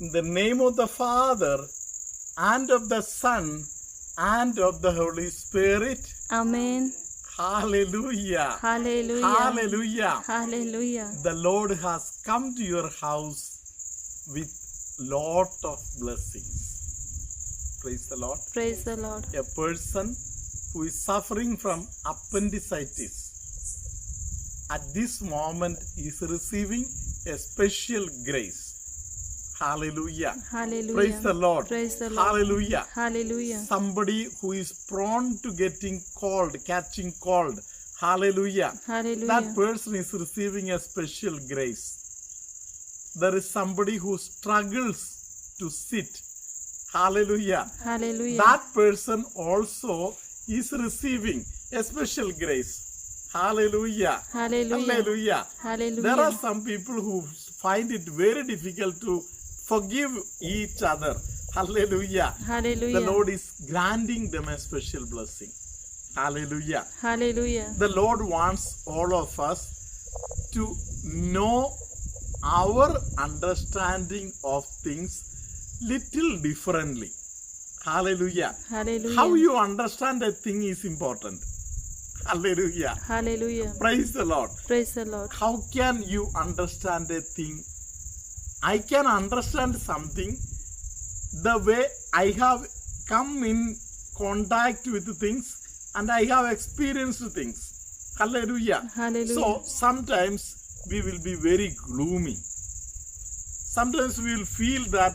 In the name of the Father, and of the Son, and of the Holy Spirit. Amen. Hallelujah. Hallelujah. Hallelujah. Hallelujah. The Lord has come to your house with lot of blessings. Praise the Lord. Praise the Lord. A person who is suffering from appendicitis at this moment is receiving a special grace. Hallelujah. Hallelujah. Praise the Lord. Praise the Lord. Hallelujah. Hallelujah. Somebody who is prone to getting cold, catching cold. Hallelujah. Hallelujah. That person is receiving a special grace. There is somebody who struggles to sit. Hallelujah. Hallelujah. That person also is receiving a special grace. Hallelujah. Hallelujah. Hallelujah. Hallelujah. There are some people who find it very difficult to forgive each other. Hallelujah. Hallelujah. The Lord is granting them a special blessing. Hallelujah. Hallelujah. The Lord wants all of us to know our understanding of things little differently. Hallelujah. Hallelujah. How you understand a thing is important. Hallelujah. Hallelujah. Praise the Lord. Praise the Lord. How can you understand a thing? I can understand something the way I have come in contact with things and I have experienced things. Hallelujah. Hallelujah. So sometimes we will be very gloomy. Sometimes we will feel that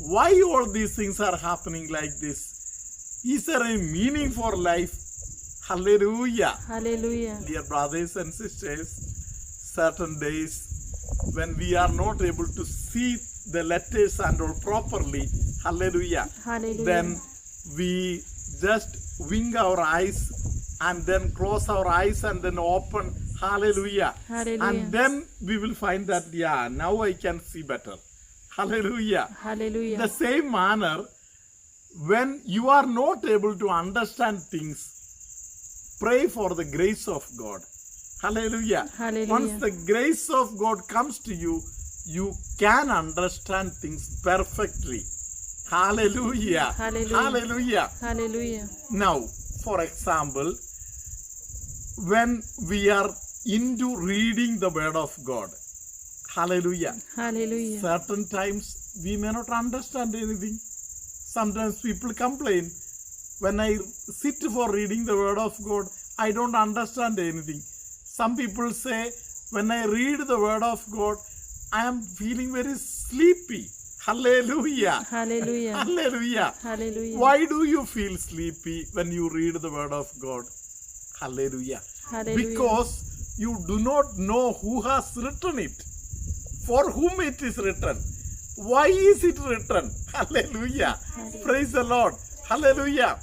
why all these things are happening like this? Is there a meaning for life? Hallelujah. Hallelujah. Dear brothers and sisters, certain days when we are not able to see the letters and all properly, hallelujah, Hallelujah. then we just wink our eyes and then close our eyes and then open, hallelujah. Hallelujah. And then we will find that, yeah, now I can see better. Hallelujah. Hallelujah. The same manner, when you are not able to understand things, pray for the grace of God. Hallelujah. Hallelujah. Once the grace of God comes to you, you can understand things perfectly. Hallelujah. Hallelujah. Hallelujah. Hallelujah. Now, for example, when we are into reading the Word of God, hallelujah, Hallelujah. certain times we may not understand anything. Sometimes people complain, when I sit for reading the Word of God, I don't understand anything. Some people say, when I read the Word of God, I am feeling very sleepy. Hallelujah. Hallelujah. Hallelujah. Hallelujah. Why do you feel sleepy when you read the Word of God? Hallelujah. Hallelujah. Because you do not know who has written it, for whom it is written, why is it written. Hallelujah. Praise the Lord. Hallelujah.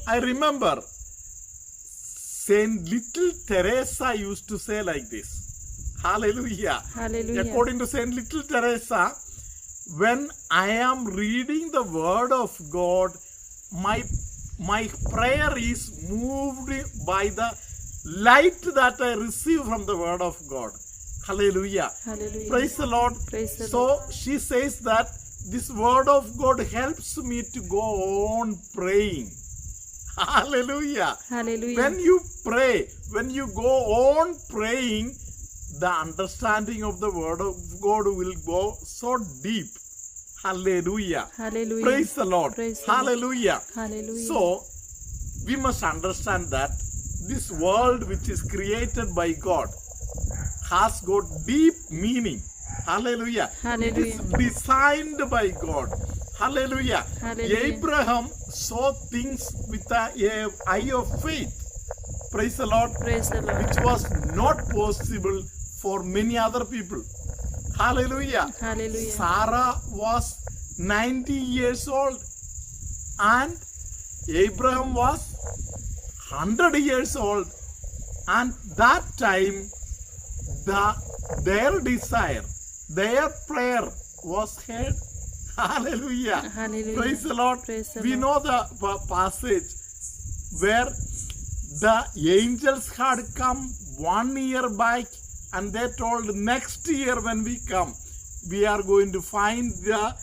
I remember Saint Little Teresa used to say like this. Hallelujah. Hallelujah. According to Saint Little Teresa, when I am reading the Word of God, my prayer is moved by the light that I receive from the Word of God. Hallelujah. Hallelujah. Praise the Lord. Praise the So she says that this Word of God helps me to go on praying. Hallelujah. Hallelujah. When you pray, when you go on praying, the understanding of the Word of God will go so deep. Hallelujah. Hallelujah. Praise the Lord. Praise the Lord. Hallelujah. Hallelujah. So, we must understand that this world which is created by God has got deep meaning. Hallelujah. It is Hallelujah. designed by God. Hallelujah. Hallelujah. Abraham saw things with an eye of faith. Praise the Lord. Praise the Lord. Which was not possible for many other people. Hallelujah. Hallelujah. Sarah was 90 years old and Abraham was 100 years old. And that time, their desire, their prayer was heard. Hallelujah. Hallelujah. Praise the Lord. Praise the We Lord. know the passage where the angels had come 1 year back and they told next year when we come, we are going to find the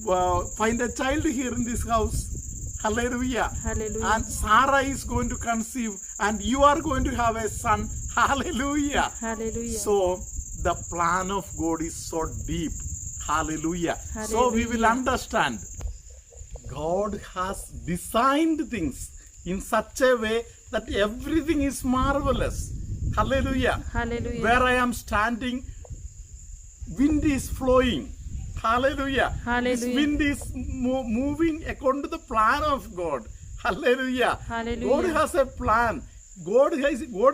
find a child here in this house. Hallelujah. Hallelujah. And Sarah is going to conceive, and you are going to have a son. Hallelujah. Hallelujah. So the plan of God is so deep. Hallelujah. So we will Hallelujah. understand God has designed things in such a way that everything is marvelous. Hallelujah. Hallelujah. Where I am standing, wind is flowing. Hallelujah. Hallelujah. This wind is moving according to the plan of God. Hallelujah. Hallelujah. God has a plan. God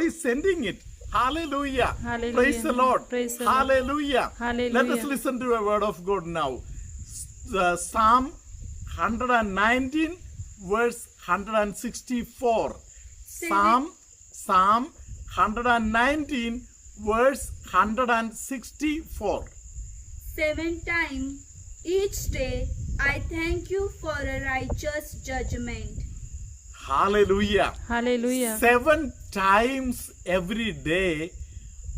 is sending it. Hallelujah. Hallelujah. Praise the Lord. Praise the Lord. Hallelujah. Hallelujah. Let us listen to a word of God now. Psalm 119 verse 164. Psalm 119 verse 164. 7 times each day I thank you for a righteous judgment. Hallelujah. Hallelujah. 7 times every day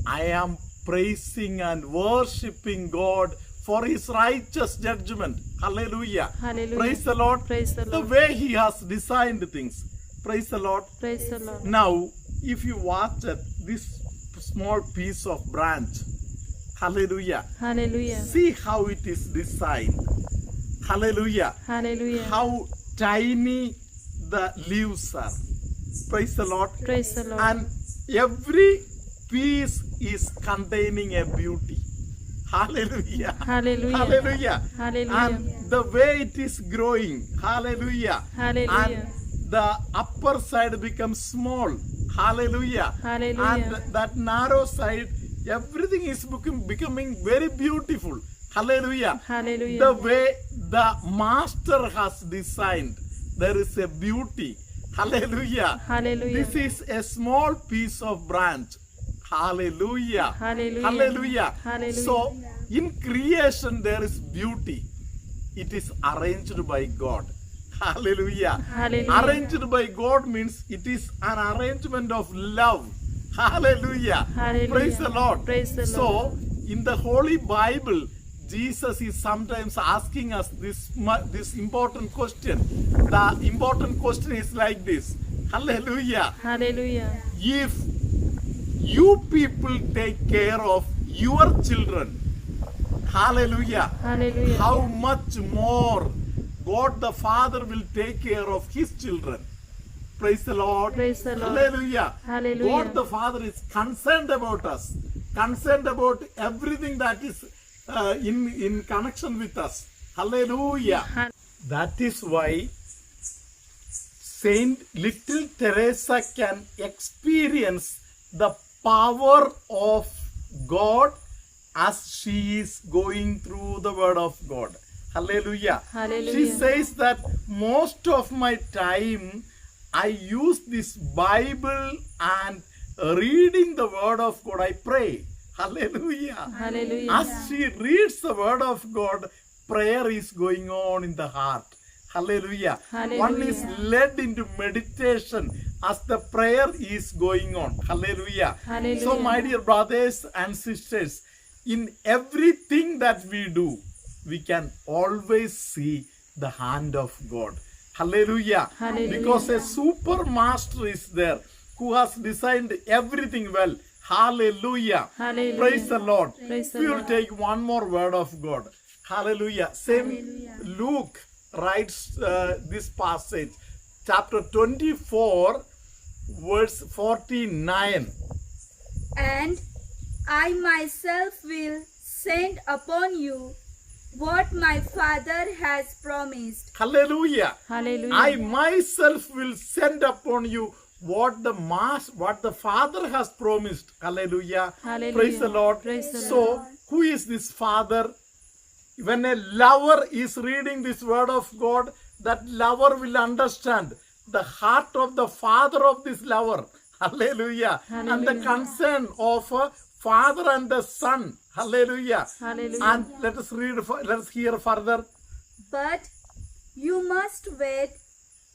I am praising and worshipping God for his righteous judgment. Hallelujah. Hallelujah. Praise the Lord. Praise the The Lord. way he has designed things. Praise the Lord. Praise the Lord. Now, if you watch this small piece of branch, hallelujah, Hallelujah. see how it is designed. Hallelujah. Hallelujah. How tiny the leaves are. Praise the Lord. Praise the Lord. And every piece is containing a beauty. Hallelujah. Hallelujah. Hallelujah. Hallelujah. And the way it is growing. Hallelujah. Hallelujah. And the upper side becomes small. Hallelujah. Hallelujah. And that narrow side, everything is becoming very beautiful. Hallelujah. Hallelujah. The way the master has designed, there is a beauty. Hallelujah. Hallelujah. This is a small piece of branch. Hallelujah. Hallelujah. Hallelujah. Hallelujah. So, in creation, there is beauty. It is arranged by God. Hallelujah. Hallelujah. Arranged by God means it is an arrangement of love. Hallelujah. Hallelujah. Praise the Lord. Praise the So, Lord. in the Holy Bible, Jesus is sometimes asking us this important question. The important question is like this. Hallelujah. Hallelujah. If you people take care of your children, hallelujah, Hallelujah. how much more God the Father will take care of his children. Praise the Lord. Praise the Lord. Hallelujah. Hallelujah. God the Father is concerned about us, concerned about everything that is in connection with us. Hallelujah. Ha- That is why Saint Little Teresa can experience the power of God as she is going through the Word of God. Hallelujah. Hallelujah. She says that most of my time I use this Bible and reading the Word of God, I pray. Hallelujah. Hallelujah. As she reads the Word of God, prayer is going on in the heart. Hallelujah. Hallelujah. One is led into meditation as the prayer is going on. Hallelujah. Hallelujah. So, my dear brothers and sisters, in everything that we do, we can always see the hand of God. Hallelujah. Hallelujah. Because a super master is there who has designed everything well. Hallelujah. Hallelujah. Praise the Lord. Praise the We will Lord. take one more word of God. Hallelujah. Same Luke writes this passage, chapter 24, verse 49. And I myself will send upon you what my Father has promised. Hallelujah. Hallelujah. I myself will send upon you what the Father has promised. Hallelujah. Hallelujah. Praise the Lord. Praise the So, Lord. who is this Father? When a lover is reading this word of God, that lover will understand the heart of the Father of this lover. Hallelujah. And the Hallelujah. concern of a Father and the Son. Hallelujah. Hallelujah. And let us hear further. But you must wait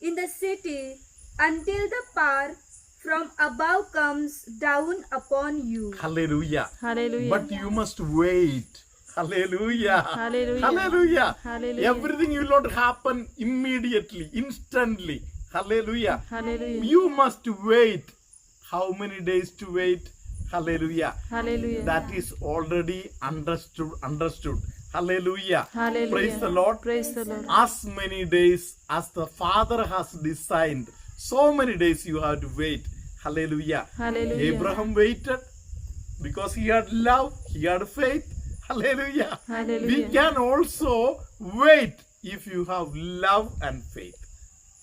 in the city until the power from above comes down upon you. Hallelujah. Hallelujah. But you must wait. Hallelujah. Hallelujah. Hallelujah. Hallelujah. Everything will not happen immediately, instantly. Hallelujah. Hallelujah. You must wait. How many days to wait? Hallelujah. Hallelujah. That is already understood. Hallelujah. Hallelujah. Praise the Lord. Praise the Lord. As many days as the Father has designed, so many days you have to wait. Hallelujah. Hallelujah. Abraham waited because he had love, he had faith. Hallelujah. Hallelujah. We can also wait if you have love and faith.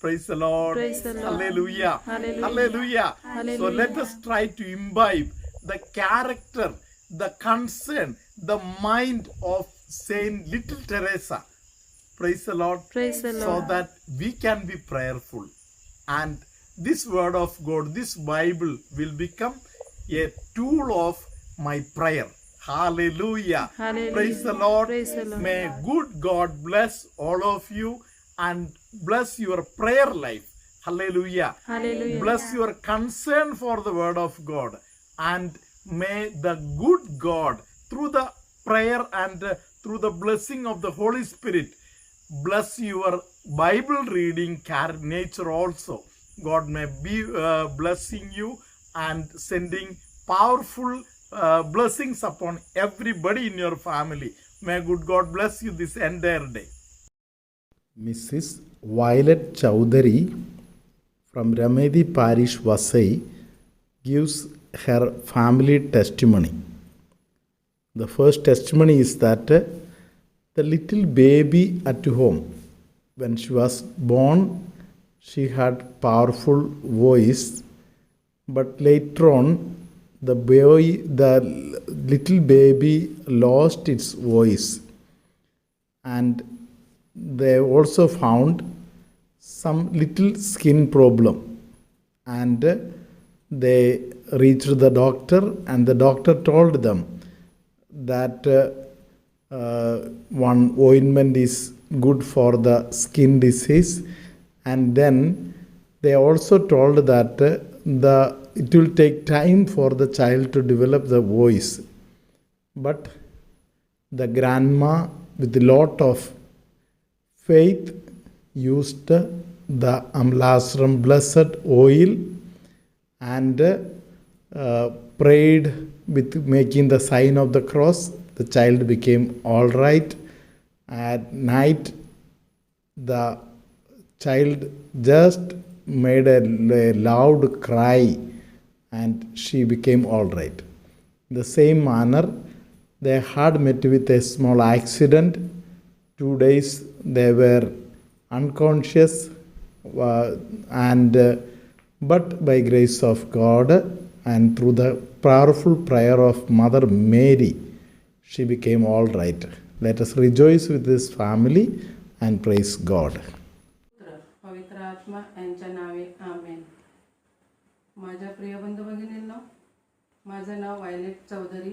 Praise the Lord. Praise the Lord. Hallelujah. Hallelujah. Hallelujah. So Hallelujah. let us try to imbibe the character, the concern, the mind of Saint Little Teresa. Praise the Lord. Praise the So Lord. that we can be prayerful. And this word of God, this Bible will become a tool of my prayer. Hallelujah. Hallelujah. Praise the Lord. Praise the Lord. May good God bless all of you and bless your prayer life. Hallelujah. Hallelujah. Bless your concern for the word of God. And may the good God, through the prayer and through the blessing of the Holy Spirit, bless your Bible reading nature also. God may be blessing you and sending powerful blessings upon everybody in your family. May good God bless you this entire day. Mrs. Violet Chowdhury from Ramedi Parish, Vasai, gives her family testimony. The first testimony is that the little baby at home, when she was born, she had powerful voice, but later on, the little baby lost its voice, and they also found some little skin problem, and they reached the doctor, and the doctor told them that one ointment is good for the skin disease, and then they also told that it will take time for the child to develop the voice. But the grandma, with a lot of faith, used the Amlasaram blessed oil and prayed with making the sign of the cross. The child became all right. At night, the child just made a loud cry and she became all right. In the same manner, they had met with a small accident. 2 days they were unconscious, but by grace of God and through the powerful prayer of Mother Mary, she became all right. Let us rejoice with this family and praise God. पवित्र आत्मा यांच्या नावे आमेन. माझ्या प्रिय बंधू भगिनींनो, माझं नाव violet Chaudhary.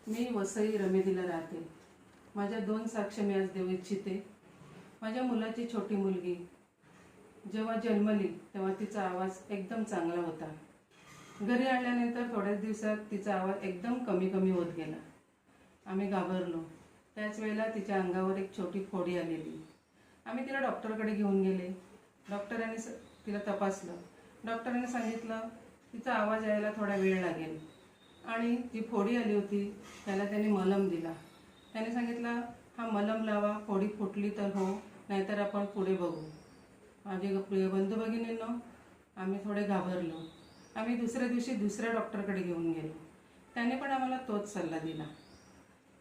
मी वसई रमेदीला राहते. माझ्या 2 साक्ष मी आज देऊ इच्छिते. माझ्या मुलाची छोटी मुलगी जेव्हा जन्मली तेव्हा तिचा आवाज एकदम चांगला होता. घरी आणल्यानंतर थोड्याच दिवसात तिचा आवाज एकदम कमी कमी होत गेला. आम्ही घाबरलो. त्याच वेळेला तिच्या अंगावर एक छोटी फोडी आलेली. आम्ही तिला डॉक्टरकडे घेऊन गेले. डॉक्टरांनी तिला तपासलं. डॉक्टरांनी सांगितलं तिचा आवाज यायला थोडा वेळ लागेल आणि जी फोडी आली होती त्याला त्यांनी मलम दिला. त्याने सांगितलं हा मलम लावा, फोडी फुटली तर हो, नाहीतर आपण पुढे बघू. माझे प्रिय बंधू भगिनींनो, आम्ही थोडे घाबरलो. आम्ही दुसऱ्या दिवशी दुसऱ्या डॉक्टरकडे घेऊन गेलो. त्याने पण आम्हाला तोच सल्ला दिला.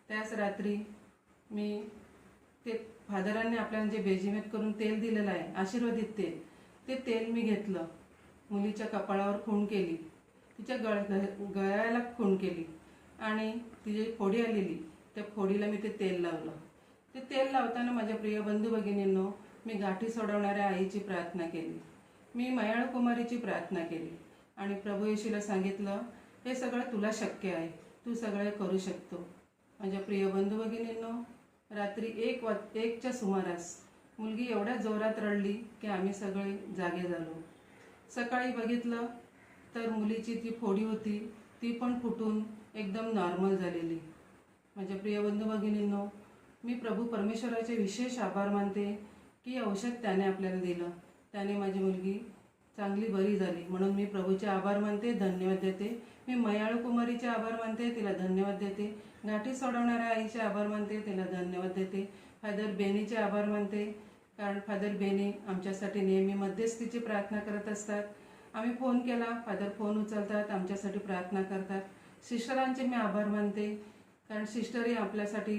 त्याच रात्री मी ते फादरांनी आपल्याला जे बेजिमेट करून तेल दिलेलं आहे, आशीर्वादित तेल, ते तेल मी घेतलं. मुलीच्या कपाळावर खूण केली, तिच्या गळ्याला खूण केली आणि ती जी फोडी आलेली त्या फोडीला मी ते तेल लावलं. ते तेल लावताना माझ्या प्रिय बंधू भगिनींनो, मी गाठी सोडवणाऱ्या आईची प्रार्थना केली. मी मयाळ कुमारीची प्रार्थना केली आणि प्रभू येशूला सांगितलं हे सगळं तुला शक्य आहे, तू सगळे करू शकतो. माझ्या प्रिय बंधू भगिनींनो, रात्री 1च्या सुमारास मुलगी एवढ्या जोरात रडली की आम्ही सगळे जागे झालो. सकाळी बघितलं तर मुलीची जी फोडी होती ती पण फुटून एकदम नॉर्मल झालेली. माझ्या प्रिय बंधू भगिनींनो, मी प्रभू परमेश्वराचे विशेष आभार मानते की औषध त्याने आपल्याला दिलं, त्याने माझी मुलगी चांगली बरी झाली, म्हणून मी प्रभूचे आभार मानते, धन्यवाद देते. मी मयाळू कुमारीचे आभार मानते, तिला धन्यवाद देते. गाठी सोडवणाऱ्या आईचे आभार मानते, तिला धन्यवाद देते. फादर बेनीचे आभार मानते, कारण फादर बेनी आमच्यासाठी नेहमी मध्यस्थीची प्रार्थना करत असतात. आम्ही फोन केला, फादर फोन उचलतात, आमच्यासाठी प्रार्थना करतात. सिस्टरांचे मी आभार मानते, कारण सिस्टरही आपल्यासाठी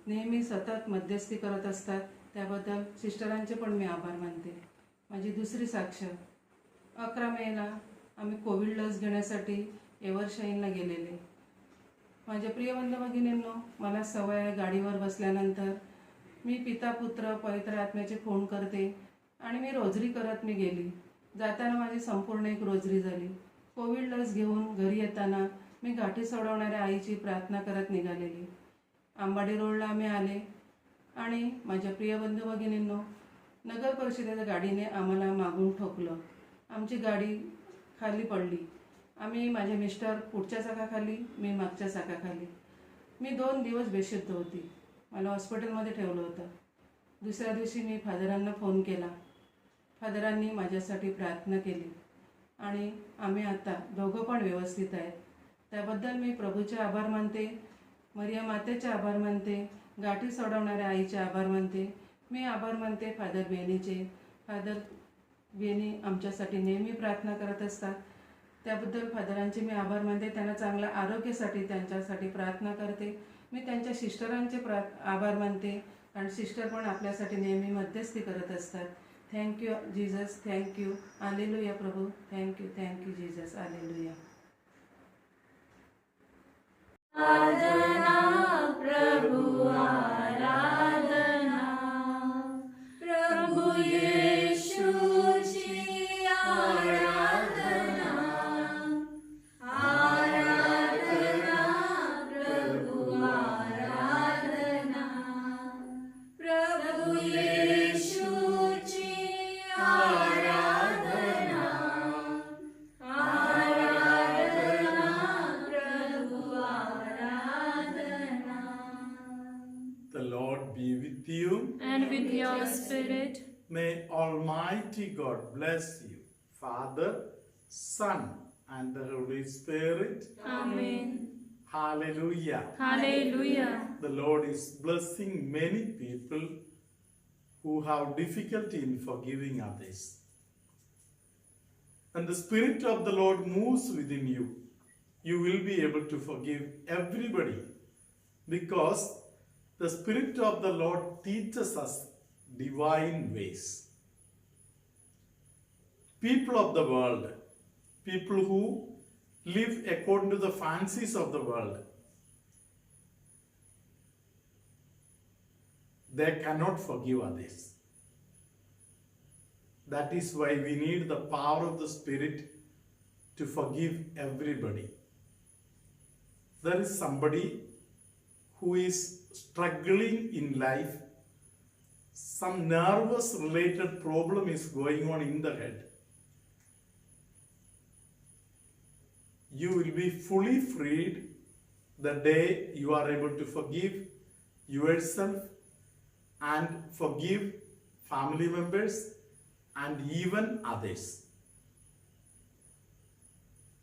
नेहमी सतत मध्यस्थी करत असतात. त्याबद्दल सिस्टरांचे पण मी आभार मानते. माझी दुसरी साक्ष, 11 मेला आम्ही कोविड लस घेण्यासाठी एव्हरशाईनला गेलेले. माझ्या प्रिय बंधू भगिनींनो, मला सवय आहे गाडीवर बसल्यानंतर मी पिता पुत्र पवित्र आत्म्याचे फोन करते आणि मी रोजरी करत मी गेली. जाताना माझी संपूर्ण एक रोजरी झाली. कोविड लस घेऊन घरी येताना मी गाठी सोडवणाऱ्या आईची प्रार्थना करत निघालेली. आंबाडी रोडला आम्ही आले आणि माझ्या प्रिय बंधू भगिनींनो, नगर परिषदेच्या गाडीने आम्हाला मागून ठोकलं. आमची गाडी खाली पडली. आम्ही, माझे मिस्टर पुढच्या चाकाखाली, मी मागच्या चाकाखाली. मी 2 दिवस बेशुद्ध होती. मला हॉस्पिटलमध्ये ठेवलं होतं. दुसऱ्या दिवशी मी फादरांना फोन केला. फादरांनी माझ्यासाठी प्रार्थना केली आणि आम्ही आता दोघं पण व्यवस्थित आहेत. त्याबद्दल मी प्रभूचे आभार मानते, मरिया मातेचे आभार मानते, गाठी सोडवणाऱ्या आईचे आभार मानते. मी आभार मानते फादर बेनीचे. फादर बेनी आमच्यासाठी नेहमी प्रार्थना करत असतात. त्याबद्दल फादरांचे मी आभार मानते. त्यांना चांगल्या आरोग्यासाठी त्यांच्यासाठी प्रार्थना करते. मी त्यांच्या सिस्टरांचे आभार मानते, कारण सिस्टर पण आपल्यासाठी नेहमी मध्यस्थी करत असतात. Thank you Jesus, thank you. हालेलुया प्रभू, थँक्यू, थँक्यू जीजस, हालेलुया. प्रभु आराधना, प्रभु येशूची आराधना, आराधना प्रभु आराधना, प्रभु येशूची आराधना, आराधना प्रभु आराधना. The Lord be with you. And with your spirit. May Almighty God bless you, Father, Son, and the Holy Spirit. Amen. Hallelujah. Hallelujah. The Lord is blessing many people who have difficulty in forgiving others. When the Spirit of the Lord moves within you, you will be able to forgive everybody, because the Spirit of the Lord teaches us divine ways. People of the world, people who live according to the fancies of the world, they cannot forgive others. That is why we need the power of the Spirit to forgive everybody. There is somebody who is struggling in life. Some nervous related problem is going on in the head. You will be fully freed the day you are able to forgive yourself and forgive family members and even others.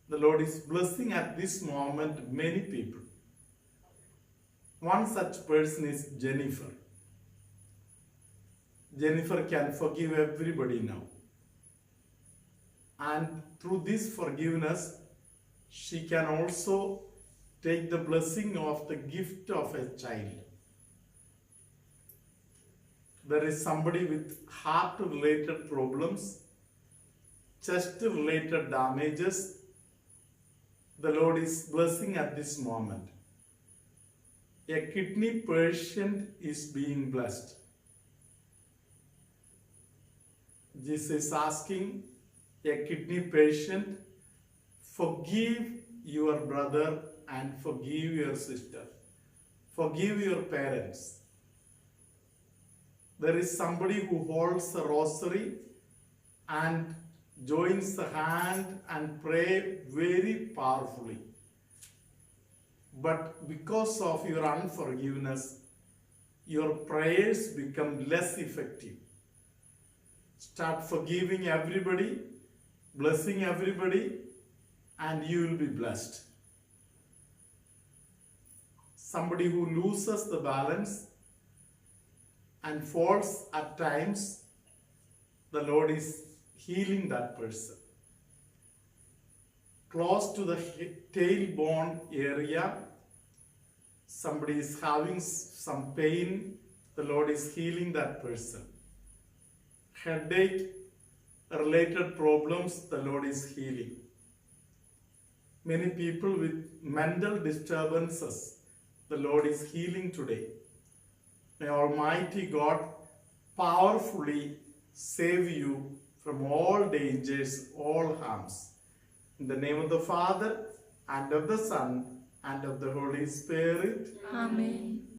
The Lord is blessing at this moment many people. One such person is Jennifer. Jennifer can forgive everybody now. And through this forgiveness, she can also take the blessing of the gift of a child. There is somebody with heart-related problems, chest-related damages. The Lord is blessing at this moment. A kidney patient is being blessed. Jesus is asking a kidney patient, forgive your brother and forgive your sister. Forgive your parents. There is somebody who holds the rosary and joins the hand and pray very powerfully. but because of your unforgiveness, your prayers become less effective. Start forgiving everybody, blessing everybody, and you will be blessed. Somebody who loses the balance and falls at times, the Lord is healing that person. Close to the tailbone area, somebody is having some pain, the Lord is healing that person. Headache related problems, the Lord is healing. Many people with mental disturbances, the Lord is healing today. May Almighty God powerfully save you from all dangers, all harms. In the name of the Father, and of the Son, and of the Holy Spirit. Amen.